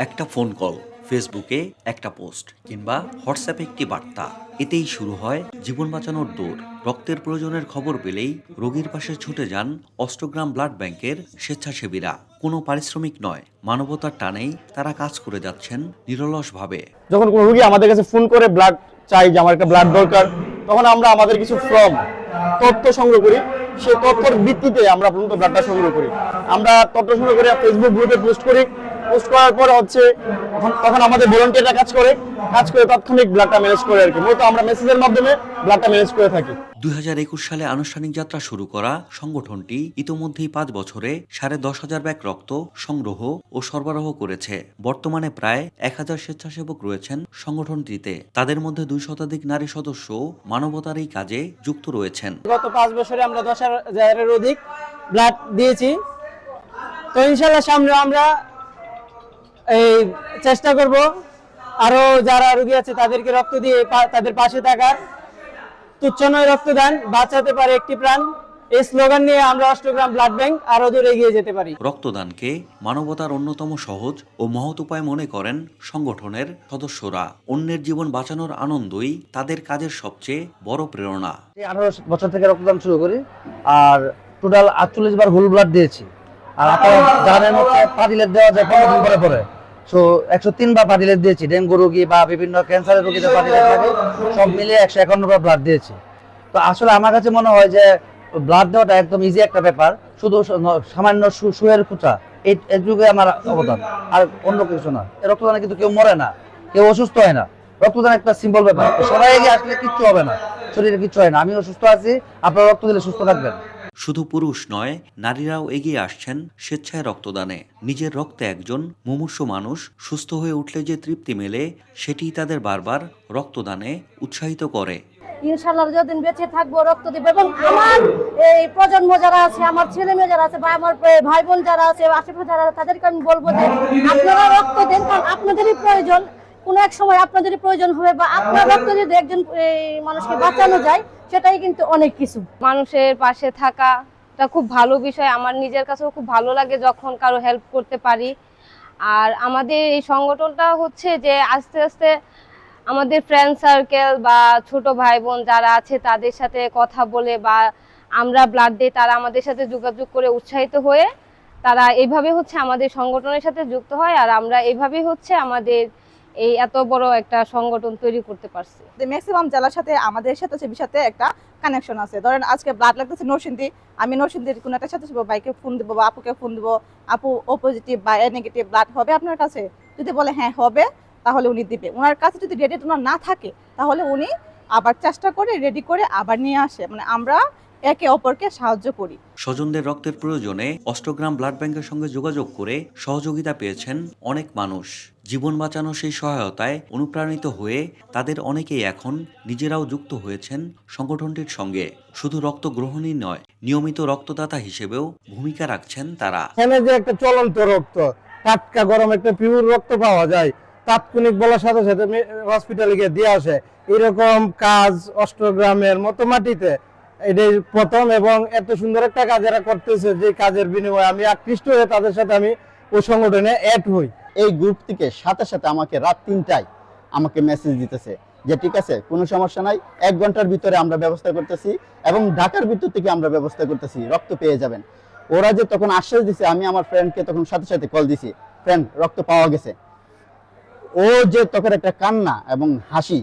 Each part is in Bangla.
একটা ফোন কল, ফেসবুকে একটা পোস্ট কিংবা হোয়াটসঅ্যাপে একটি বার্তা, এতেই শুরু হয় জীবন বাঁচানোর দৌড়। রক্তের প্রয়োজনের খবর পেলেই রোগীর পাশে ছুটে যান অষ্টগ্রাম ব্লাড ব্যাংকের স্বেচ্ছাসেবীরা। কোনো পারিশ্রমিক নয়, মানবতার টানেই তারা কাজ করে যাচ্ছেন নিরলসভাবে। যখন কোনো রোগী আমাদের কাছে ফোন করে ব্লাড চাই, যে আমার একটা ব্লাড দরকার, তখন আমরা আমাদের কিছু তথ্য সংগ্রহ করি। সেই তথ্যের ভিত্তিতে আমরা পর্যন্ত ব্লাডটা সংগ্রহ করি। আমরা তথ্য সংগ্রহ করে ফেসবুক গ্রুপে পোস্ট করার পরে তখন আমাদের ভলান্টিয়াররা কাজ করে তাৎক্ষণিক ব্লাডটা ম্যানেজ করে আর কি। মূলত আমরা মেসেজের মাধ্যমে ব্লাডটা ম্যানেজ করে থাকি। 2021 সালে আনুষ্ঠানিক যাত্রা শুরু করা সংগঠনটি ইতোমধ্যেই 5 বছরে 10,500 ব্যাগ রক্ত সংগ্রহ ও সরবরাহ করেছে। বর্তমানে প্রায় 1000 স্বেচ্ছাসেবক রয়েছেন সংগঠনটিতে। তাদের মধ্যে 2 শতাধিক নারী সদস্য মানবতার এই কাজে যুক্ত রয়েছেন। গত 5 বছরে আমরা 10,000-এর অধিক ব্লাড দিয়েছি। তো ইনশাআল্লাহ সামনে আমরা এই চেষ্টা করব আরো যারা রোগী আছে তাদেরকে রক্ত দিয়ে তাদের পাশে থাকার। তুচ্ছ নয় রক্তদান, বাঁচাতে পারে একটি প্রাণ, এই স্লোগান নিয়ে আমরা অষ্টগ্রাম ব্লাড ব্যাংক আরো দূরে এগিয়ে যেতে পারি। রক্তদানকে মানবতার অন্যতম সহজ ও মহৎ উপায় মনে করেন সংগঠনের সদস্যরা। অন্যের জীবন বাঁচানোর আনন্দই তাদের কাজের সবচেয়ে বড় প্রেরণা। 18 বছর থেকে রক্তদান শুরু করি, আর টোটাল 48 বার হোল ব্লাড দিয়েছি। আর আপনারা জানেন পার্টিলেট দেওয়া যায় 15 দিন পরে পরে। সো 103 বার পার্টিলেট দিয়েছি। ডেঙ্গু রোগী বা বিভিন্ন ক্যান্সারের রোগীদের পার্টিলেট থাকে, সব মিলিয়ে 151 বার ব্লাড দিয়েছি। তো আসলে আমার কাছে মনে হয় যে ব্লাড দেওয়াটা একদম ইজি একটা ব্যাপার, শুধু সামান্য সুয়ের খুঁচা, এই যুগে আমার অবদান, আর অন্য কিছু না। রক্তদানে কিন্তু কেউ মরে না, কেউ অসুস্থ হয় না। রক্তদান একটা সিম্পল ব্যাপার, সবাই এগিয়ে আসলে কিচ্ছু হবে না, শরীরে কিচ্ছু হয় না। আমিও সুস্থ আছি, আপনারা রক্ত দিলে সুস্থ থাকবেন। শুধু পুরুষ নয়, নারীরাও এগিয়ে আসছেন স্বেচ্ছায় রক্তদানে। নিজের রক্তে একজন মুমূর্ষু মানুষ সুস্থ হয়ে উঠলে যে তৃপ্তি মেলে, সেটিই তাদের বারবার রক্তদানে উৎসাহিত করে। ইনশাআল্লাহ যতদিন বেঁচে থাকবো রক্ত দিব, এবং আমার এই প্রজন্ম যারা আছে, আমার ছেলে মেয়ে যারা আছে বা আমার ভাই বোন যারা আছে, আশেপাশে যারা, তাদেরকে আমি বলবো যে আপনারা রক্ত দেন, কারণ আপনাদেরই প্রয়োজন। কোনো এক সময় আপনাদেরই প্রয়োজন হবে, বা আপনার রক্ত যদি একজন মানুষকে বাঁচানো যায়, সেটাই কিন্তু অনেক কিছু। মানুষের পাশে থাকাটা খুব ভালো বিষয়। আমার নিজের কাছেও খুব ভালো লাগে যখন কারো হেল্প করতে পারি। আর আমাদের এই সংগঠনটা হচ্ছে যে আস্তে আস্তে আমাদের ফ্রেন্ড সার্কেল বা ছোট ভাই বোন যারা আছে তাদের সাথে কথা বলে, বা আমরা ব্লাড দিই, তারা আমাদের সাথে যোগাযোগ করে উৎসাহিত হয়ে তারা এইভাবে হচ্ছে আমাদের সংগঠনের সাথে যুক্ত হয়। আর আমরা এইভাবেই হচ্ছে আমাদের এই এত বড় একটা সংগঠন তৈরি করতে পারছি। ম্যাক্সিমাম জেলার সাথে আমাদের সাথে একটা কানেকশন আছে। ধরেন আজকে ব্লাড লাগতেছে নরসিংদী, আমি নরসিংদীর কোনো একটা সাথে ভাইকে ফোন দেবো বা আপুকে ফোন দেবো, আপু ও পজিটিভ বা এ নেগেটিভ ব্লাড হবে আপনার কাছে? যদি বলে হ্যাঁ হবে, তাহলে উনি দিবে। ওনার কাছে যদি রেডি ডোনার না থাকে, তাহলে উনি আবার চেষ্টা করে রেডি করে আবার নিয়ে আসে। মানে আমরা একে অপরকে সাহায্য করি। স্বজনদের রক্তের প্রয়োজনে অষ্টগ্রাম ব্লাড ব্যাংকের সঙ্গে যোগাযোগ করে সহযোগিতা পেয়েছেন অনেক মানুষ। জীবন বাঁচানো সেই সহায়তায় অনুপ্রাণিত হয়ে তাদের অনেকেই এখন নিজেরাও যুক্ত হয়েছেন সংগঠনটির সঙ্গে। শুধু রক্ত গ্রহণই নয়, নিয়মিত রক্তদাতা হিসেবেও ভূমিকা রাখছেন তারা। এখানে যে একটা চলন্ত রক্ত, টাটকা গরম একটা পিওর রক্ত পাওয়া যায়, তাৎক্ষণিক বলার সাথে সাথে হসপিটালে গিয়ে দিয়ে আসে, এরকম কাজ অষ্টগ্রামের মতো মাটিতে এটাই প্রথম। এবং এত সুন্দর একটা কাজ এরা করতেছে, যে কাজের বিনিময়ে আমি আকৃষ্ট হয়ে তাদের সাথে আমি ওই সংগঠনে অ্যাড হই। এই গ্রুপ থেকে সাথে সাথে আমাকে রাত 3টায় আমাকে মেসেজ দিতেছে যে ঠিক আছে, কোনো সমস্যা নাই, 1 ঘন্টার ভিতরে আমরা ব্যবস্থা করতেছি, এবং ঢাকার ভিতর থেকে আমরা ব্যবস্থা করতেছি, রক্ত পেয়ে যাবেন। ওরা যে তখন আশ্বাস দিছে, আমি আমার ফ্রেন্ডকে তখন সাথে সাথে কল দিছি, ফ্রেন্ড রক্ত পাওয়া গেছে। ও যে তখন একটা কান্না এবং হাসি,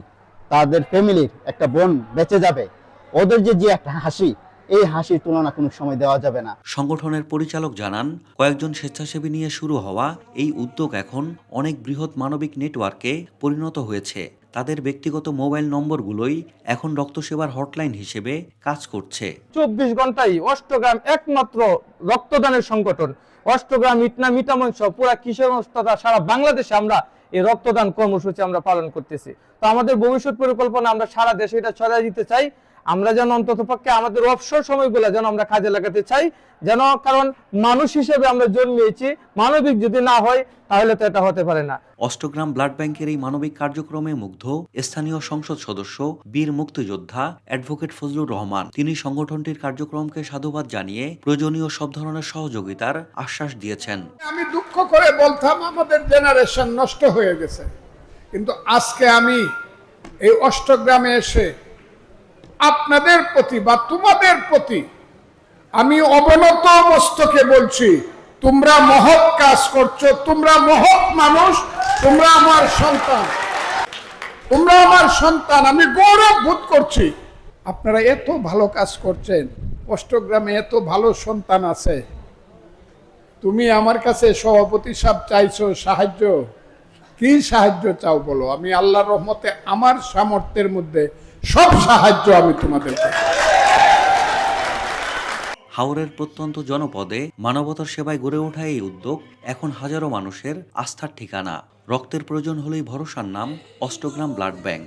তাদের ফ্যামিলির একটা বোন বেঁচে যাবে, ওদের যে একটা হাসি, এই হাসির তুলনা কোনো সময় দেওয়া যাবে না। সংগঠনের পরিচালক জানান, কয়েকজন স্বেচ্ছাসেবী নিয়ে শুরু হওয়া এই উদ্যোগ এখন অনেক বৃহৎ মানবিক নেটওয়ার্কে পরিণত হয়েছে। তাদের ব্যক্তিগত মোবাইল নম্বরগুলোই এখন রক্তসেবার হটলাইন হিসেবে কাজ করছে। 24 ঘন্টায় অষ্টগ্রাম একমাত্র রক্তদানের সংগঠন। অষ্টগ্রাম, ইটনা, মিঠামইন সহ পুরা কিশোরগঞ্জ তথা সারা বাংলাদেশে আমরা এই রক্তদান কর্মসূচি আমরা পালন করতেছি। তো আমাদের ভবিষ্যৎ পরিকল্পনা, আমরা সারা দেশে এটা ছড়িয়ে দিতে চাই। আমরা যেন অন্ততপক্ষে আমাদের অবসর সময়গুলো যেন আমরা কাজে লাগাতে চাই, যেন, কারণ মানুষ হিসেবে আমরা জন্মিয়েছি, মানবিক যদি না হয় তাহলে তো এটা হতে পারে না। অষ্টগ্রাম ব্লাড ব্যাংকের এই মানবিক কার্যক্রমে মুগ্ধ স্থানীয় সংসদ সদস্য বীর মুক্তিযোদ্ধা অ্যাডভোকেট ফজলুর রহমান। তিনি সংগঠনটির কার্যক্রমকে সাধুবাদ জানিয়ে প্রয়োজনীয় সব ধরনের সহযোগিতার আশ্বাস দিয়েছেন। আমি দুঃখ করে বলতাম আমাদের জেনারেশন নষ্ট হয়ে গেছে, কিন্তু আজকে আমি এই অষ্টগ্রামে এসে আপনাদের প্রতি বা তোমাদের প্রতি আমি অবনত মস্তকে বলছি, তোমরা মহৎ কাজ করছো, তোমরা মহৎ মানুষ, তোমরা আমার সন্তান, তোমরা আমার সন্তান। আমি গৌরব বোধ করছি আপনারা এত ভালো কাজ করছেন। অষ্টগ্রামে এত ভালো সন্তান আছে। তুমি আমার কাছে সভাপতি সাহেব চাইছো সাহায্য, কি সাহায্য চাও বলো? আমি আল্লাহর রহমতে আমার সামর্থ্যের মধ্যে সব সাহায্য আমি তোমাদের করব। হাওরের প্রত্যন্ত জনপদে মানবতার সেবায় গড়ে ওঠা এই উদ্যোগ এখন হাজারো মানুষের আস্থার ঠিকানা। রক্তের প্রয়োজন হলেই ভরসার নাম অষ্টগ্রাম ব্লাড ব্যাংক।